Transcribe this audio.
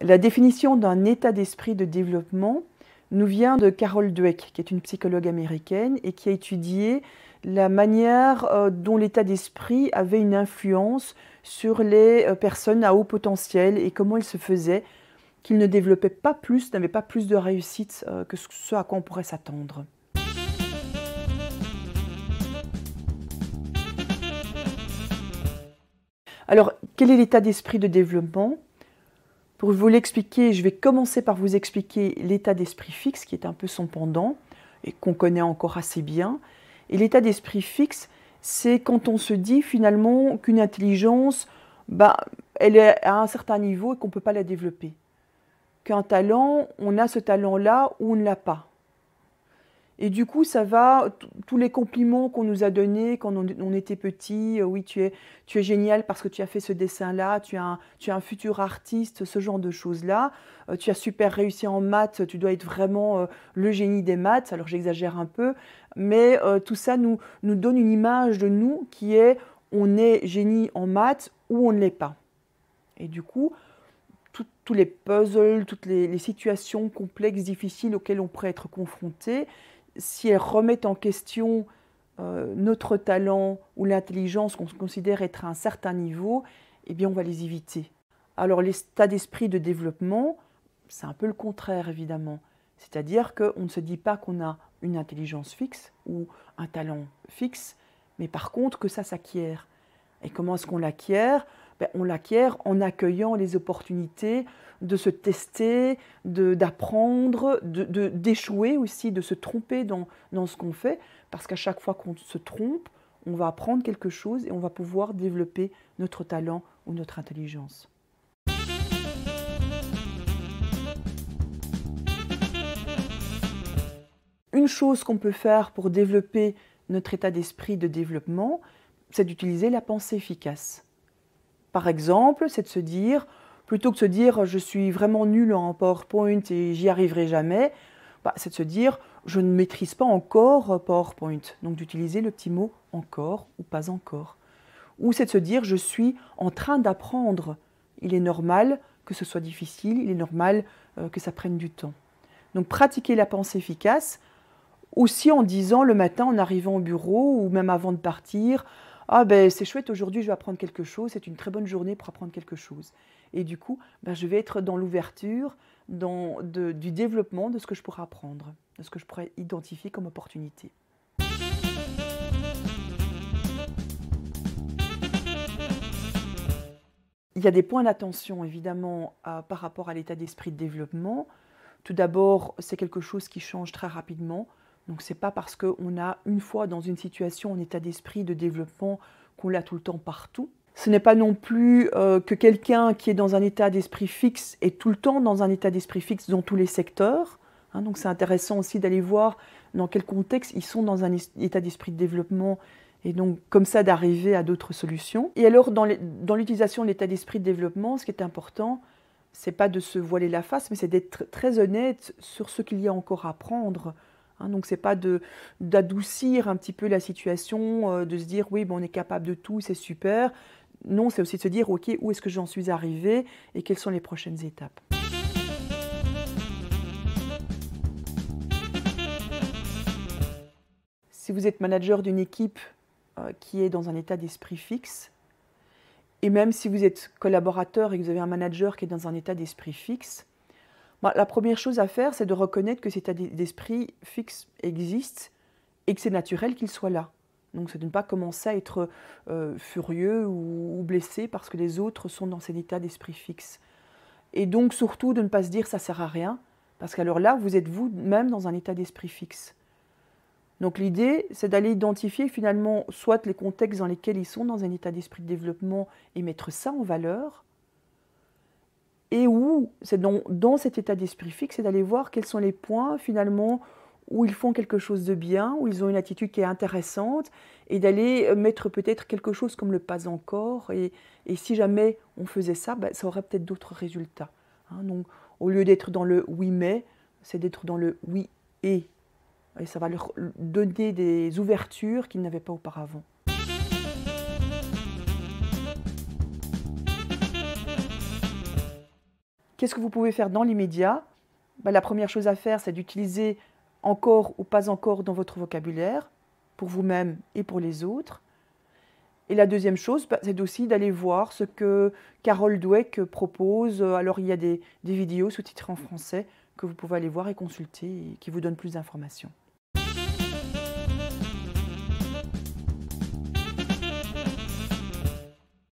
La définition d'un état d'esprit de développement nous vient de Carol Dweck, qui est une psychologue américaine et qui a étudié la manière dont l'état d'esprit avait une influence sur les personnes à haut potentiel et comment il se faisait qu'ils ne développaient pas plus, n'avaient pas plus de réussite que ce à quoi on pourrait s'attendre. Alors, quel est l'état d'esprit de développement ? Pour vous l'expliquer, je vais commencer par vous expliquer l'état d'esprit fixe, qui est un peu son pendant, et qu'on connaît encore assez bien. Et l'état d'esprit fixe, c'est quand on se dit finalement qu'une intelligence, elle est à un certain niveau et qu'on ne peut pas la développer. Qu'un talent, on a ce talent-là ou on ne l'a pas. Et du coup, ça va, tous les compliments qu'on nous a donnés quand on était petit, oui, tu es génial parce que tu as fait ce dessin-là, tu es un futur artiste, ce genre de choses-là, tu as super réussi en maths, tu dois être vraiment le génie des maths, alors j'exagère un peu, mais tout ça nous donne une image de nous qui est, on est génie en maths ou on ne l'est pas. Et du coup, tous les puzzles, toutes les situations complexes, difficiles auxquelles on pourrait être confronté, si elles remettent en question notre talent ou l'intelligence qu'on considère être à un certain niveau, eh bien on va les éviter. Alors l'état d'esprit de développement, c'est un peu le contraire évidemment. C'est-à-dire qu'on ne se dit pas qu'on a une intelligence fixe ou un talent fixe, mais par contre que ça s'acquiert. Et comment est-ce qu'on l'acquiert ? On l'acquiert en accueillant les opportunités de se tester, d'apprendre, d'échouer aussi, de se tromper dans ce qu'on fait, parce qu'à chaque fois qu'on se trompe, on va apprendre quelque chose et on va pouvoir développer notre talent ou notre intelligence. Une chose qu'on peut faire pour développer notre état d'esprit de développement, c'est d'utiliser la pensée efficace. Par exemple, c'est de se dire, plutôt que de se dire « je suis vraiment nul en PowerPoint et j'y arriverai jamais », c'est de se dire « je ne maîtrise pas encore PowerPoint ». Donc d'utiliser le petit mot « encore » ou « pas encore ». Ou c'est de se dire « je suis en train d'apprendre ». Il est normal que ce soit difficile, il est normal que ça prenne du temps. Donc pratiquer la pensée efficace, aussi en disant le matin en arrivant au bureau ou même avant de partir « ah c'est chouette, aujourd'hui je vais apprendre quelque chose, c'est une très bonne journée pour apprendre quelque chose ». Et du coup, je vais être dans l'ouverture, du développement de ce que je pourrais apprendre, de ce que je pourrais identifier comme opportunité. Il y a des points d'attention évidemment par rapport à l'état d'esprit de développement. Tout d'abord, c'est quelque chose qui change très rapidement. Donc ce n'est pas parce qu'on a une fois dans une situation en état d'esprit de développement qu'on l'a tout le temps partout. Ce n'est pas non plus que quelqu'un qui est dans un état d'esprit fixe est tout le temps dans un état d'esprit fixe dans tous les secteurs. Donc c'est intéressant aussi d'aller voir dans quel contexte ils sont dans un état d'esprit de développement et donc comme ça d'arriver à d'autres solutions. Et alors dans l'utilisation de l'état d'esprit de développement, ce qui est important, ce n'est pas de se voiler la face, mais c'est d'être très honnête sur ce qu'il y a encore à apprendre. Donc ce n'est pas d'adoucir un petit peu la situation, de se dire oui, on est capable de tout, c'est super. Non, c'est aussi de se dire ok, où est-ce que j'en suis arrivé et quelles sont les prochaines étapes. Si vous êtes manager d'une équipe qui est dans un état d'esprit fixe, et même si vous êtes collaborateur et que vous avez un manager qui est dans un état d'esprit fixe, la première chose à faire, c'est de reconnaître que cet état d'esprit fixe existe et que c'est naturel qu'il soit là. Donc c'est de ne pas commencer à être furieux ou blessé parce que les autres sont dans cet état d'esprit fixe. Et donc surtout de ne pas se dire « ça ne sert à rien », parce qu'alors là, vous êtes vous-même dans un état d'esprit fixe. Donc l'idée, c'est d'aller identifier finalement soit les contextes dans lesquels ils sont dans un état d'esprit de développement et mettre ça en valeur, et où, c'est dans cet état d'esprit fixe, c'est d'aller voir quels sont les points finalement où ils font quelque chose de bien, où ils ont une attitude qui est intéressante, et d'aller mettre peut-être quelque chose comme le pas encore, et si jamais on faisait ça, ça aurait peut-être d'autres résultats. Donc au lieu d'être dans le oui mais, c'est d'être dans le oui et ça va leur donner des ouvertures qu'ils n'avaient pas auparavant. Qu'est-ce que vous pouvez faire dans l'immédiat? La première chose à faire, c'est d'utiliser encore ou pas encore dans votre vocabulaire, pour vous-même et pour les autres. Et la deuxième chose, c'est aussi d'aller voir ce que Carol Dweck propose. Alors, il y a des vidéos sous-titrées en français que vous pouvez aller voir et consulter et qui vous donnent plus d'informations.